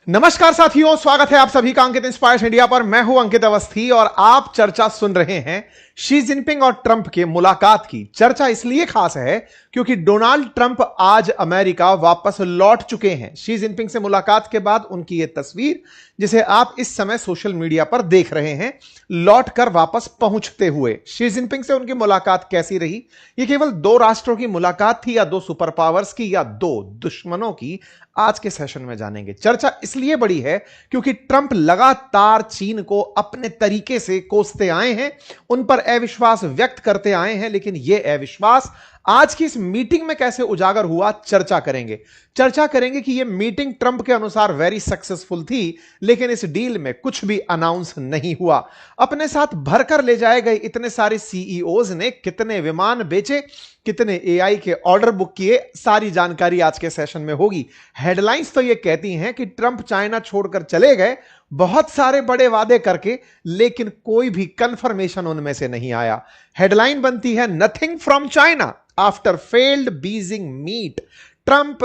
नमस्कार साथियों, स्वागत है आप सभी का अंकित इंस्पायर्स इंडिया पर। मैं हूं अंकित अवस्थी और आप चर्चा सुन रहे हैं शी जिनपिंग और ट्रंप के मुलाकात की। चर्चा इसलिए खास है क्योंकि डोनाल्ड ट्रंप आज अमेरिका वापस लौट चुके हैं। शी जिनपिंग से मुलाकात के बाद उनकी यह तस्वीर, जिसे आप इस समय सोशल मीडिया पर देख रहे हैं, लौट कर वापस पहुंचते हुए। शी जिनपिंग से उनकी मुलाकात कैसी रही? यह केवल दो राष्ट्रों की मुलाकात थी या दो सुपर पावर्स की या दो दुश्मनों की? आज के सेशन में जानेंगे। चर्चा इसलिए बड़ी है क्योंकि ट्रंप लगातार चीन को अपने तरीके से कोसते आए हैं, उन पर अविश्वास व्यक्त करते आए हैं, लेकिन यह अविश्वास आज की इस मीटिंग में कैसे उजागर हुआ, चर्चा करेंगे कि यह मीटिंग ट्रंप के अनुसार वेरी सक्सेसफुल थी, लेकिन इस डील में कुछ भी अनाउंस नहीं हुआ। अपने साथ भरकर ले जाए गए इतने सारे सीईओज ने कितने विमान बेचे, कितने एआई के ऑर्डर बुक किए, सारी जानकारी आज के सेशन में होगी। हेडलाइंस तो यह कहती हैं कि ट्रंप चाइना छोड़कर चले गए, बहुत सारे बड़े वादे करके, लेकिन कोई भी कंफर्मेशन उनमें से नहीं आया। हेडलाइन बनती है nothing from China after failed Beijing meet, Trump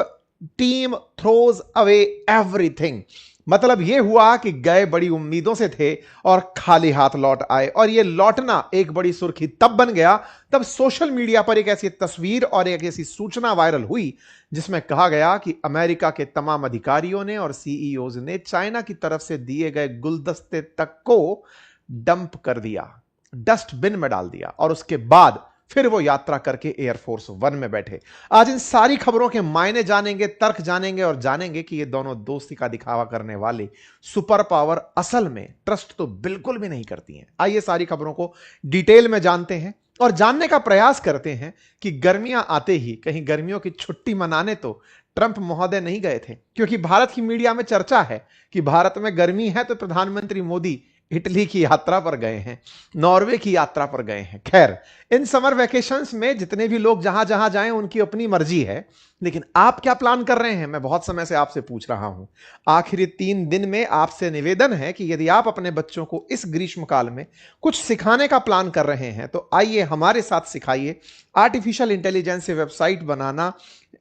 team throws away everything. मतलब यह हुआ कि गए बड़ी उम्मीदों से थे और खाली हाथ लौट आए। और यह लौटना एक बड़ी सुर्खी तब बन गया तब सोशल मीडिया पर एक ऐसी तस्वीर और एक ऐसी सूचना वायरल हुई जिसमें कहा गया कि अमेरिका के तमाम अधिकारियों ने और सीईओज ने चाइना की तरफ से दिए गए गुलदस्ते तक को डंप कर दिया, डस्टबिन में डाल दिया, और उसके बाद फिर वो यात्रा करके एयरफोर्स वन में बैठे। आज इन सारी खबरों के मायने जानेंगे, तर्क जानेंगे और जानेंगे कि ये दोनों दोस्ती का दिखावा करने वाले सुपर पावर असल में ट्रस्ट तो बिल्कुल भी नहीं करती हैं। आइए सारी खबरों को डिटेल में जानते हैं और जानने का प्रयास करते हैं कि गर्मियां आते ही कहीं गर्मियों की छुट्टी मनाने तो ट्रंप महोदय नहीं गए थे, क्योंकि भारत की मीडिया में चर्चा है कि भारत में गर्मी है तो प्रधानमंत्री मोदी इटली की यात्रा पर गए हैं, नॉर्वे की यात्रा पर गए हैं। खैर, इन समर वेकेशंस में जितने भी लोग जहां जहां जाएं उनकी अपनी मर्जी है, लेकिन आप क्या प्लान कर रहे हैं, मैं बहुत समय से आपसे पूछ रहा हूं। आखिरी 3 दिन में आपसे निवेदन है कि यदि आप अपने बच्चों को इस ग्रीष्म काल में कुछ सिखाने का प्लान कर रहे हैं तो आइए हमारे साथ सिखाइए आर्टिफिशियल इंटेलिजेंस से वेबसाइट बनाना,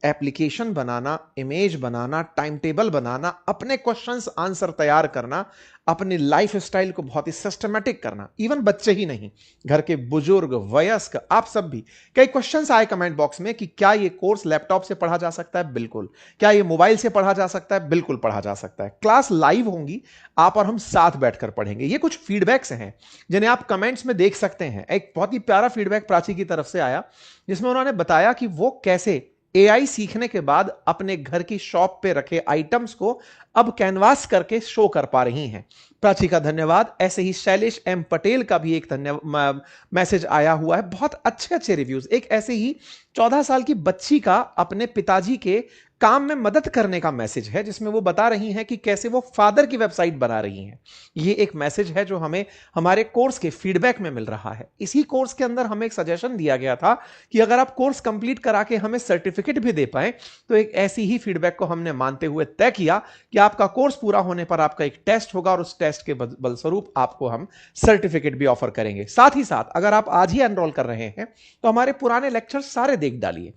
एप्लीकेशन बनाना, इमेज बनाना, टाइम टेबल बनाना, अपने क्वेश्चंस आंसर तैयार करना, अपनी लाइफ स्टाइल को बहुत ही सिस्टमेटिक करना। इवन बच्चे ही नहीं, घर के बुजुर्ग, वयस्क, आप सब भी। कई क्वेश्चंस आए कमेंट बॉक्स में कि क्या यह कोर्स लैपटॉप से पढ़ा जा सकता है? बिल्कुल। क्या यह मोबाइल से पढ़ा जा सकता है? बिल्कुल पढ़ा जा सकता है। क्लास लाइव होंगी, आप और हम साथ बैठकर पढ़ेंगे। ये कुछ फीडबैक्स हैं जिन्हें आप कमेंट्स में देख सकते हैं। एक बहुत ही प्यारा फीडबैक प्राची की तरफ से आया जिसमें उन्होंने बताया कि वो कैसे एआई सीखने के बाद अपने घर की शॉप पे रखे आइटम्स को अब कैनवास करके शो कर पा रही हैं। प्राची का धन्यवाद। ऐसे ही शैलेश एम पटेल का भी एक मैसेज आया हुआ है, बहुत अच्छे अच्छे रिव्यूज। एक ऐसे ही 14 साल की बच्ची का अपने पिताजी के काम में मदद करने का मैसेज है जिसमें वो बता रही हैं कि कैसे वो फादर की वेबसाइट बना रही हैं। ये एक मैसेज है जो हमें हमारे कोर्स के फीडबैक में मिल रहा है। इसी कोर्स के अंदर हमें एक सजेशन दिया गया था कि अगर आप कोर्स कंप्लीट करा के हमें सर्टिफिकेट भी दे पाए तो एक ऐसी ही फीडबैक को हमने मानते हुए तय किया कि आपका कोर्स पूरा होने पर आपका एक टेस्ट होगा और उस टेस्ट के बलस्वरूप आपको हम सर्टिफिकेट भी ऑफर करेंगे। साथ ही साथ अगर आप आज ही एनरोल कर रहे हैं तो हमारे पुराने लेक्चर सारे देख डालिए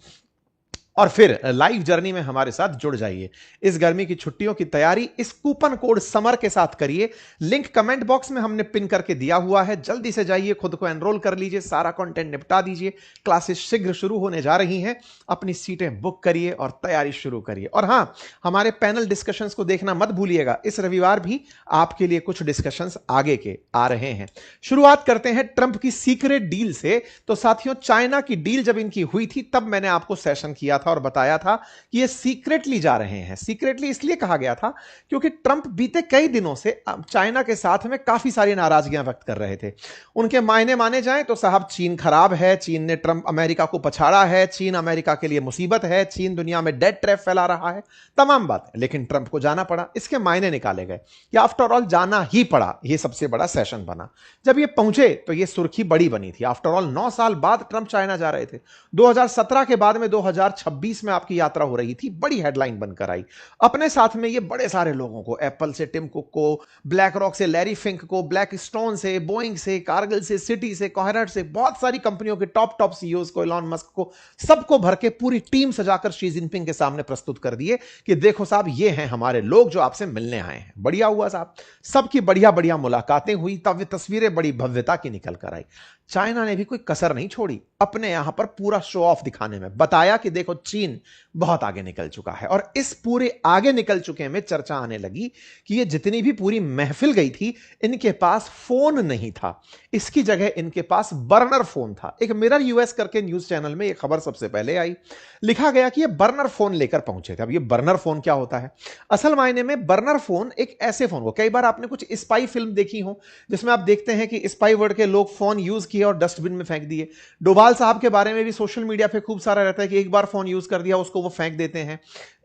और फिर लाइव जर्नी में हमारे साथ जुड़ जाइए। इस गर्मी की छुट्टियों की तैयारी इस कूपन कोड समर के साथ करिए। लिंक कमेंट बॉक्स में हमने पिन करके दिया हुआ है, जल्दी से जाइए, खुद को एनरोल कर लीजिए, सारा कंटेंट निपटा दीजिए। क्लासेस शीघ्र शुरू होने जा रही हैं, अपनी सीटें बुक करिए और तैयारी शुरू करिए। और हां, हमारे पैनल डिस्कशंस को देखना मत भूलिएगा। इस रविवार भी आपके लिए कुछ डिस्कशंस आगे के आ रहे हैं। शुरुआत करते हैं ट्रंप की सीक्रेट डील से। तो साथियों, चाइना की डील जब इनकी हुई थी तब मैंने आपको सेशन किया था और बताया था कि ये सीक्रेटली जा रहे हैं। सीक्रेटली इसलिए कहा गया था क्योंकि ट्रंप बीते कई दिनों से चाइना के साथ में काफी सारी नाराजगियां व्यक्त कर रहे थे। उनके मायने माने जाएं तो साहब, चीन खराब है, चीन ने ट्रंप अमेरिका को पछाड़ा है, चीन अमेरिका के लिए मुसीबत है, चीन दुनिया में डेड ट्रैप फैला रहा है, तमाम बातें। लेकिन ट्रंप को जाना पड़ा, इसके मायने निकाले गए या आफ्टर ऑल जाना ही पड़ा। यह सबसे बड़ा सेशन बना। जब ये पहुंचे तो यह सुर्खी बड़ी बनी थी। आफ्टर ऑल 9 साल बाद ट्रंप चाइना जा रहे थे। 2017 के बाद में 2026 2026 में आपकी यात्रा हो रही थी, बड़ी हेडलाइन बनकर आई। अपने साथ में ये बड़े सारे लोगों को, एप्पल से टिम कुक को, ब्लैक रॉक से लैरी फिंक को, ब्लैक स्टोन से, बोइंग से, कारगिल से, सिटी से, कोहेरेंट से, बहुत सारी कंपनियों के टॉप टॉप सीईओज को, एलॉन मस्क को, सबको भर के पूरी टीम सजाकर शी जिनपिंग के सामने प्रस्तुत कर दिए कि देखो साहब, ये हैं हमारे लोग जो आपसे मिलने आए हैं। बढ़िया हुआ साहब, सबकी बढ़िया बढ़िया मुलाकातें हुई, तब तस्वीरें बड़ी भव्यता की निकल कर आई। चाइना ने भी कोई कसर नहीं छोड़ी अपने यहां पर पूरा शो ऑफ दिखाने में, बताया कि देखो चीन बहुत आगे निकल चुका है। और इस पूरे आगे निकल चुके में चर्चा आने लगी कि ये जितनी भी पूरी महफिल गई थी, इनके पास फोन नहीं था, इसकी जगह इनके पास बर्नर फोन था। एक मिरर यूएस करके न्यूज चैनल में यह खबर सबसे पहले आई, लिखा गया कि ये बर्नर फोन लेकर पहुंचे थे। अब ये बर्नर फोन क्या होता है? असल मायने में बर्नर फोन एक ऐसे फोन को, कई बार आपने कुछ स्पाई फिल्म देखी हो जिसमें आप देखते हैं कि स्पाई वर्ड के लोग फोन यूज किए और डस्टबिन में फेंक दिए। डोभाल साहब के बारे में भी सोशल मीडिया पे खूब सारा रहता है कि एक बार फोन यूज कर दिया उसको वो फेंक देते हैं।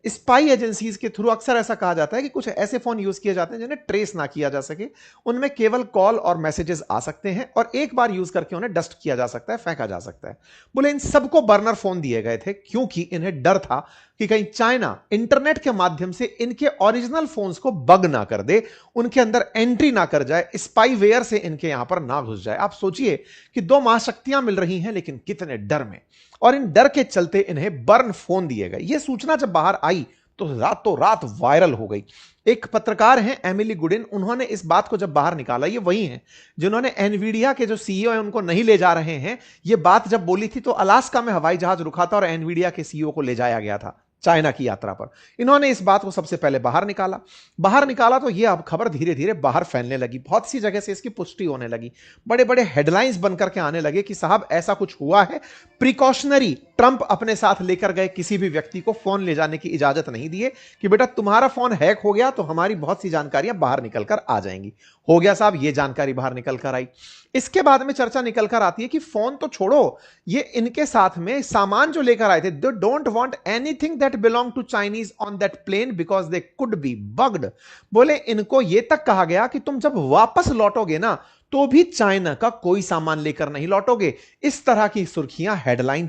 स्पाई एजेंसीज के थ्रू अक्सर ऐसा कहा जाता है कि कुछ ऐसे फोन यूज किए जाते हैं जिन्हें ट्रेस ना किया जा सके, उनमें केवल कॉल और मैसेजेस आ सकते हैं और एक बार यूज करके उन्हें डस्ट किया जा सकता है, फेंका जा सकता है। बोले इन सबको बर्नर फोन दिए गए थे क्योंकि इन्हें डर था कि कहीं चाइना इंटरनेट के माध्यम से इनके ओरिजिनल फोन्स को बग ना कर दे, उनके अंदर एंट्री ना कर जाए, स्पाईवेयर से इनके यहां पर ना घुस जाए। आप सोचिए कि दो महाशक्तियां मिल रही हैं लेकिन कितने डर में, और इन डर के चलते इन्हें बर्न फोन दिए गए। यह सूचना जब बाहर आई तो रातों रात वायरल हो गई। एक पत्रकार हैं एमिली गुडिन, उन्होंने इस बात को जब बाहर निकाला, ये वही हैं जिन्होंने एनवीडिया के जो सीईओ हैं उनको नहीं ले जा रहे हैं, ये बात जब बोली थी तो अलास्का में हवाई जहाज रुका था और एनवीडिया के सीईओ को ले जाया गया था चाइना की यात्रा पर। इन्होंने इस बात को सबसे पहले बाहर निकाला तो यह अब खबर धीरे धीरे बाहर फैलने लगी, बहुत सी जगह से इसकी पुष्टि होने लगी, बड़े बड़े हेडलाइंस बनकर के आने लगे कि साहब ऐसा कुछ हुआ है, प्रिकॉशनरी ट्रंप अपने साथ लेकर गए, किसी भी व्यक्ति को फोन ले जाने की इजाजत नहीं दिए कि बेटा तुम्हारा फोन हैक हो गया तो हमारी बहुत सी जानकारियां बाहर निकलकर आ जाएंगी। हो गया साहब, ये जानकारी बाहर निकल कर आई। इसके बाद में चर्चा निकल कर आती है कि फोन तो छोड़ो, ये इनके साथ में सामान जो लेकर आए थे, they don't want anything that belong to Chinese on that plane because they could be bugged. बोले इनको यह तक कहा गया कि तुम जब वापस लौटोगे ना तो भी चाइना का कोई सामान लेकर नहीं लौटोगे। इस तरह की सुर्खियां हेडलाइन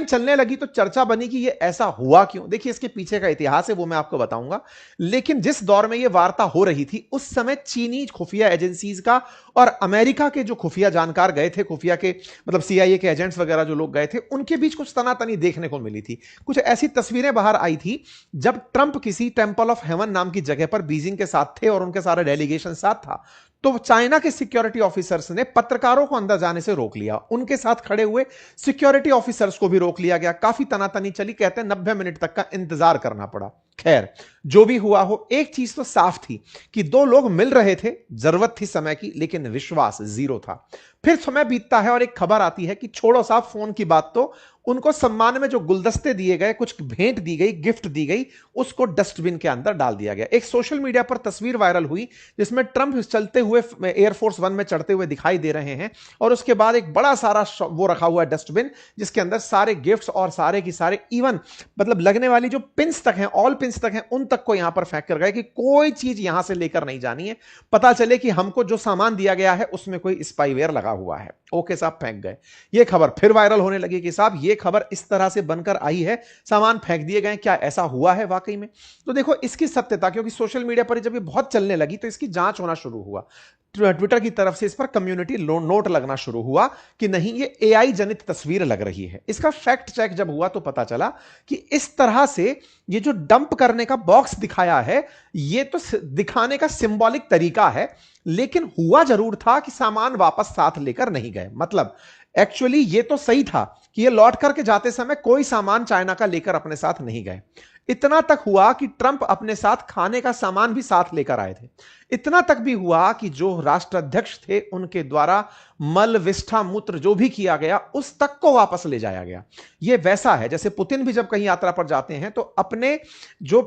चलने लगी तो चर्चा बनी कि यह ऐसा हुआ क्यों। देखिए इसके पीछे का इतिहास है वो मैं आपको बताऊंगा, लेकिन जिस दौर में यह वार्ता हो रही थी उस समय चीनी खुफिया एजेंसीज का और अमेरिका के जो खुफिया जानकार गए थे, खुफिया के मतलब सीआईए के एजेंट्स वगैरह जो लोग गए थे, उनके बीच कुछ तनातनी देखने को मिली थी। कुछ ऐसी तस्वीरें बाहर आई थी जब ट्रंप किसी टेंपल ऑफ हेवन नाम की जगह पर बीजिंग के साथ थे और उनके सारा डेलीगेशन साथ था, तो चाइना के सिक्योरिटी ऑफिसर्स ने पत्रकारों को अंदर जाने से रोक लिया, उनके साथ खड़े हुए सिक्योरिटी ऑफिसर्स को भी रोक लिया गया। काफी तनातनी चली, कहते हैं 90 मिनट तक का इंतजार करना पड़ा। खैर जो भी हुआ हो, एक चीज तो साफ थी कि दो लोग मिल रहे थे, जरूरत थी समय की, लेकिन विश्वास जीरो था। फिर समय बीतता है और एक खबर आती है कि छोड़ो साहब फोन की बात, तो उनको सम्मान में जो गुलदस्ते दिए गए, कुछ भेंट दी गई, गिफ्ट दी गई, उसको डस्टबिन के अंदर डाल दिया गया। एक सोशल मीडिया पर तस्वीर वायरल हुई जिसमें ट्रंप चलते हुए एयरफोर्स वन में चढ़ते हुए दिखाई दे रहे हैं और उसके बाद एक बड़ा सारा वो रखा हुआ है डस्टबिन, जिसके अंदर सारे गिफ्ट्स और सारे की सारे इवन मतलब लगने वाली जो पिंस तक हैं, ऑल पिंस तक हैं, उन तक को यहां पर फेंक कर गए कि कोई चीज यहां से लेकर नहीं जानी है, पता चले कि हमको जो सामान दिया गया है उसमें कोई स्पाईवेयर लगा हुआ है। ओके साहब, फेंक गए। यह खबर फिर वायरल होने लगी कि साहब ये खबर इस तरह से बनकर आई है, सामान फेंक दिए गए, क्या ऐसा हुआ है वाकई में? तो देखो इसकी सत्यता, क्योंकि सोशल मीडिया पर जब ये बहुत चलने लगी तो इसकी जांच होना शुरू हुआ। ट्विटर की तरफ से इस पर कम्युनिटी नोट लगना शुरू हुआ कि नहीं ये एआई जनित तस्वीर लग रही है। इसका फैक्ट चेक जब हुआ तो पता चला कि इस तरह से ये जो डंप करने का बॉक्स दिखाया है ये तो दिखाने का सिंबॉलिक तरीका है, लेकिन हुआ जरूर था कि सामान वापस साथ लेकर नहीं गए। मतलब एक्चुअली ये तो सही था कि ये लौट करके जाते समय कोई सामान चाइना का लेकर अपने साथ नहीं गए। इतना तक हुआ कि ट्रंप अपने साथ खाने का सामान भी साथ लेकर आए थे। इतना तक भी हुआ कि जो राष्ट्राध्यक्ष थे उनके द्वारा मल विष्ठा मूत्र जो भी किया गया उस तक को वापस ले जाया गया। यह वैसा है जैसे पुतिन भी जब कहीं यात्रा पर जाते हैं तो अपने जो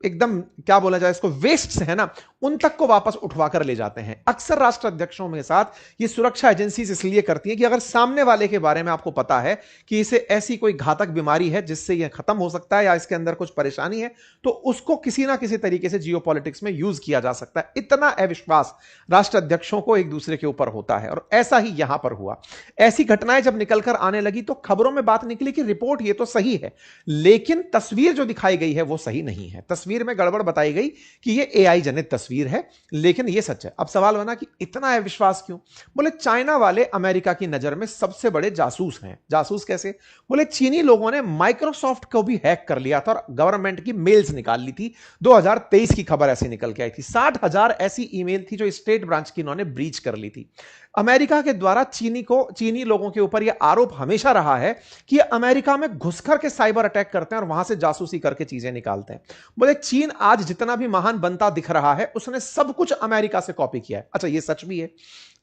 एकदम क्या बोला जाए इसको, वेस्ट है ना, उन तक को वापस उठवा कर ले जाते हैं। अक्सर राष्ट्र अध्यक्षों के साथ ये सुरक्षा एजेंसीज इसलिए करती हैं कि अगर सामने वाले के बारे में आपको पता है कि इसे ऐसी कोई घातक बीमारी है जिससे यह खत्म हो सकता है या इसके अंदर कुछ परेशानी है, तो उसको किसी ना किसी तरीके से जियोपॉलिटिक्स में यूज किया जा सकता है। इतना अविश्वास राष्ट्र अध्यक्षों को एक दूसरे के ऊपर होता है, और ऐसा ही यहां पर हुआ। ऐसी घटनाएं जब निकलकर आने लगी तो खबरों में बात निकली कि रिपोर्ट ये तो सही है, लेकिन तस्वीर जो दिखाई गई है वो सही नहीं है। तस्वीर में गड़बड़ बताई गई कि ये एआई जनित तस्वीर है, लेकिन ये सच है। अब सवाल बना कि इतना अविश्वास क्यों? बोले चाइना वाले अमेरिका की नजर में सबसे बड़े जासूस हैं। जासूस कैसे? बोले चीनी लोगों ने माइक्रोसॉफ्ट को भी हैक कर लिया था और गवर्नमेंट की मेल्स निकाल ली थी। 2023 की खबर ऐसी निकल के आई थी। 60,000 ऐसी ईमेल थी जो स्टेट ब्रांच की इन्होंने ब्रीच कर ली थी। अमेरिका के द्वारा चीनी लोगों के ऊपर यह आरोप हमेशा रहा है कि अमेरिका में घुसकर के साइबर अटैक करते हैं और वहां से जासूसी करके चीजें निकालते हैं। बोले चीन आज जितना भी महान बनता दिख रहा है उसने सब कुछ अमेरिका से कॉपी किया है। अच्छा, यह सच भी है।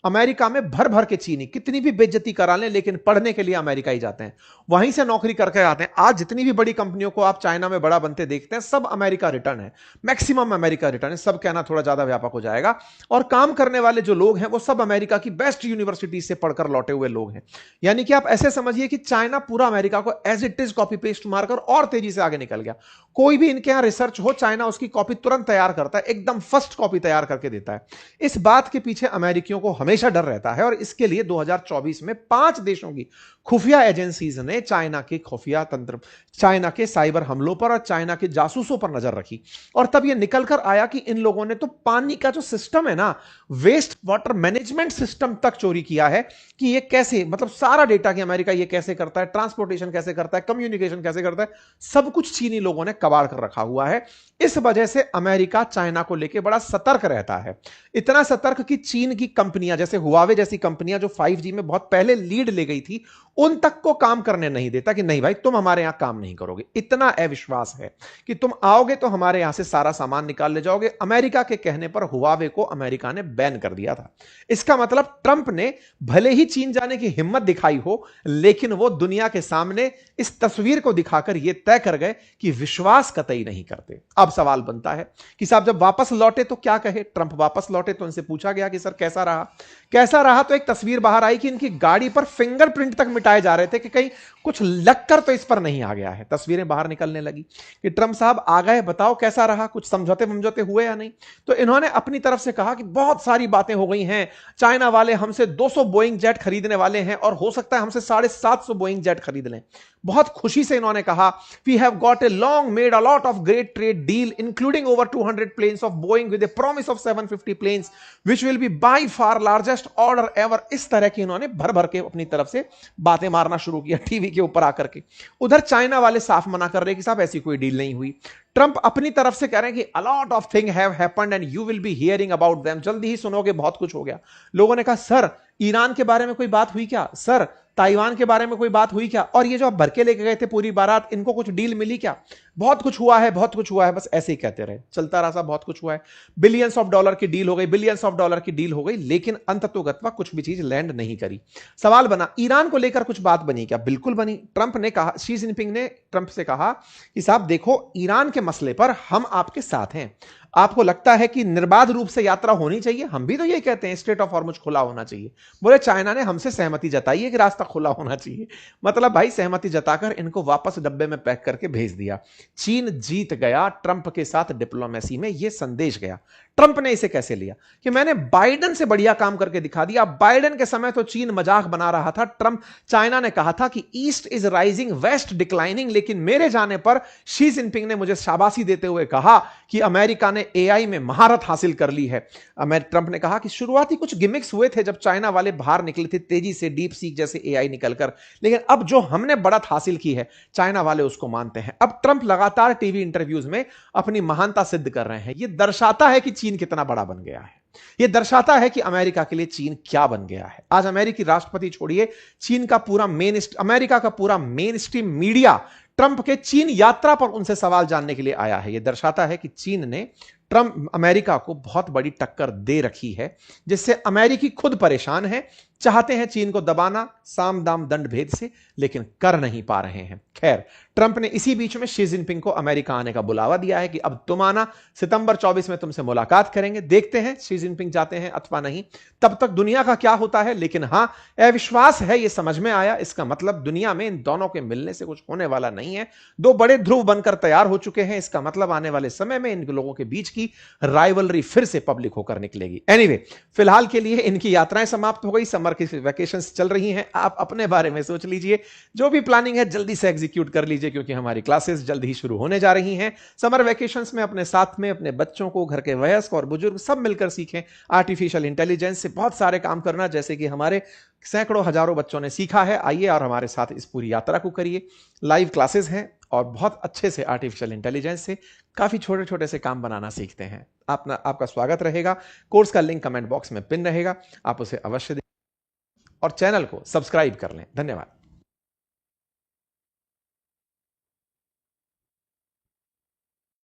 अमेरिका में भर भर के चीनी कितनी भी बेइज्जती करा लें, लेकिन पढ़ने के लिए अमेरिका ही जाते हैं, वहीं से नौकरी करके आते हैं। आज जितनी भी बड़ी कंपनियों को आप चाइना में बड़ा बनते देखते हैं, सब अमेरिका रिटर्न है, मैक्सिमम अमेरिका रिटर्न है। सब कहना थोड़ा ज्यादा व्यापक हो जाएगा। और काम करने वाले जो लोग हैं वो सब अमेरिका की बेस्ट यूनिवर्सिटी से पढ़कर लौटे हुए लोग हैं। यानी कि आप ऐसे समझिए कि चाइना पूरा अमेरिका को as it is copy paste मारकर और तेजी से आगे निकल गया। कोई भी इनके यहां रिसर्च हो, चाइना उसकी कॉपी तुरंत तैयार करता है, एकदम फर्स्ट कॉपी तैयार करके देता है। इस बात के पीछे अमेरिकियों को हमेशा डर रहता है, और इसके लिए 2024 में 5 देशों की खुफिया एजेंसीज ने चाइना के खुफिया तंत्र, चाइना के साइबर हमलों पर और चाइना के जासूसों पर नजर रखी। और तब यह निकलकर आया कि इन लोगों ने तो पानी का जो सिस्टम है ना, वेस्ट वाटर मैनेजमेंट सिस्टम तक चोरी किया है। कि ये कैसे, मतलब सारा डेटा कि अमेरिका ये कैसे करता है, ट्रांसपोर्टेशन कैसे करता है, कम्युनिकेशन कैसे करता है, सब कुछ चीनी लोगों ने कबाड़ कर रखा हुआ है। इस वजह से अमेरिका चाइना को लेकर बड़ा सतर्क रहता है। इतना सतर्क कि चीन की कंपनियां जैसे हुआवे जैसी कंपनियां जो 5G में बहुत पहले लीड ले गई थी, उन तक को काम करने नहीं देता कि नहीं भाई तुम हमारे यहां काम नहीं करोगे। इतना अविश्वास है कि तुम आओगे तो हमारे यहां से सारा सामान निकाल ले जाओगे। अमेरिका के कहने पर हुआवे को अमेरिका ने बैन कर दिया था। इसका मतलब ट्रंप ने भले ही चीन जाने की हिम्मत दिखाई हो, लेकिन वो दुनिया के सामने इस तस्वीर को दिखाकर यह तय कर गए कि विश्वास कतई नहीं करते। अब सवाल बनता है कि साहब जब वापस लौटे तो क्या कहे? ट्रंप वापस लौटे तो उनसे पूछा गया कि सर कैसा रहा, कैसा रहा? तो एक तस्वीर बाहर आई कि इनकी गाड़ी पर फिंगरप्रिंट तक मिटाए जा रहे थे कि कहीं कुछ लगकर तो इस पर नहीं आ गया है। तस्वीरें बाहर निकलने लगी कि ट्रंप साहब आ गए, बताओ कैसा रहा, कुछ समझौते हुए या नहीं? तो इन्होंने अपनी तरफ से कहा कि बहुत सारी बातें हो गई हैं, चाइना वाले हमसे 200 बोइंग जेट खरीदने वाले हैं और हो सकता है हमसे 750 बोइंग जेट खरीद लें। बहुत खुशी से इन्होंने कहा, we have got a long made a lot of great trade deal including over 200 planes of Boeing with a promise of 750 planes which will be by far largest order ever. इस तरह की इन्होंने भर भर के अपनी तरफ से बातें मारना शुरू किया टीवी के ऊपर आकर के। उधर चाइना वाले साफ मना कर रहे कि साहब ऐसी कोई डील नहीं हुई। ट्रंप अपनी तरफ से कह रहे हैं कि a lot of things have happened and you will be hearing about them, जल्दी ही सुनोगे, बहुत कुछ हो गया। लोगों ने कहा सर ईरान के बारे में कोई बात हुई क्या? सर ताइवान के बारे में कोई बात हुई क्या? और ये जो आप भर के लेके गए थे पूरी बारात, इनको कुछ डील मिली क्या? बहुत कुछ हुआ है, बहुत कुछ हुआ है, बस ऐसे ही कहते रहे, चलता रहा साहब, बहुत कुछ हुआ है। बिलियंस ऑफ डॉलर की डील हो गई, बिलियंस ऑफ डॉलर की डील हो गई, लेकिन अंततोगत्वा कुछ भी चीज लैंड नहीं करी। सवाल बना ईरान को लेकर कुछ बात बनी क्या? बिल्कुल बनी। ट्रंप ने कहा, शी जिनपिंग ने ट्रंप से कहा कि साहब देखो ईरान के मसले पर हम आपके साथ हैं। आपको लगता है कि निर्बाध रूप से यात्रा होनी चाहिए? हम भी तो यही कहते हैं, स्ट्रेट ऑफ हॉर्मुज खुला होना चाहिए। बोले चाइना ने हमसे सहमति जताई है कि रास्ता खुला होना चाहिए। मतलब भाई सहमति जताकर इनको वापस डब्बे में पैक करके भेज दिया। चीन जीत गया ट्रंप के साथ डिप्लोमेसी में, यह संदेश गया। ट्रंप ने इसे कैसे लिया कि मैंने बाइडेन से बढ़िया काम करके दिखा दिया। बाइडेन के समय तो चीन मजाक बना रहा था। ट्रंप, चाइना ने कहा था कि east is rising west declining, लेकिन मेरे जाने पर शी जिनपिंग ने मुझे शाबाशी देते हुए कहा कि अमेरिका ने एआई में महारत हासिल कर ली है। ट्रंप ने कहा कि शुरुआती कुछ गिमिक्स हुए थे जब चाइना वाले बाहर निकले थे तेजी से, डीप सीक जैसे एआई निकलकर, लेकिन अब जो हमने बढ़त हासिल की है चाइना वाले उसको मानते हैं। अब ट्रंप लगातार टीवी इंटरव्यूज में अपनी महानता सिद्ध कर रहे हैं। यह दर्शाता है कि चीन कितना बड़ा बन गया है। यह दर्शाता है कि अमेरिका के लिए चीन क्या बन गया है। आज अमेरिकी राष्ट्रपति छोड़िए, चीन का पूरा अमेरिका का पूरा मेन स्ट्रीम मीडिया ट्रंप के चीन यात्रा पर उनसे सवाल जानने के लिए आया है। यह दर्शाता है कि चीन ने अमेरिका को बहुत बड़ी टक्कर दे रखी है, जिससे अमेरिकी खुद परेशान है, चाहते हैं चीन को दबाना साम दाम दंड भेद से, लेकिन कर नहीं पा रहे हैं। खैर, ट्रंप ने इसी बीच में शी जिनपिंग को अमेरिका आने का बुलावा दिया है कि अब तुम आना, सितंबर 24 में तुमसे मुलाकात करेंगे। देखते हैं शी जिनपिंग जाते हैं अथवा नहीं, तब तक दुनिया का क्या होता है। लेकिन हां, अविश्वास है, यह समझ में आया। इसका मतलब दुनिया में इन दोनों के मिलने से कुछ होने वाला नहीं है। दो बड़े ध्रुव बनकर तैयार हो चुके हैं। इसका मतलब आने वाले समय में इन लोगों के बीच की राइवलरी फिर से पब्लिक होकर निकलेगी। एनीवे, फिलहाल के लिए इनकी यात्राएं समाप्त हो गई, समर की वैकेशंस चल रही हैं। आप अपने बारे में सोच लीजिए, जो भी प्लानिंग है जल्दी से एग्जीक्यूट कर लीजिए, क्योंकि हमारी क्लासेस जल्द ही शुरू होने जा रही हैं। समर वैकेशंस में अपने साथ में अपने बच्चों को, घर के वयस्क और बुजुर्ग सब मिलकर सीखें आर्टिफिशियल इंटेलिजेंस से बहुत सारे काम करना, जैसे कि हमारे सैकड़ों हजारों बच्चों ने सीखा है। आइए और हमारे साथ इस पूरी यात्रा को करिए। लाइव क्लासेस हैं और बहुत अच्छे से आर्टिफिशियल इंटेलिजेंस से काफी छोटे छोटे से काम बनाना सीखते हैं। आपका स्वागत रहेगा। कोर्स का लिंक कमेंट बॉक्स में पिन रहेगा, आप उसे अवश्य दें और चैनल को सब्सक्राइब कर लें। धन्यवाद।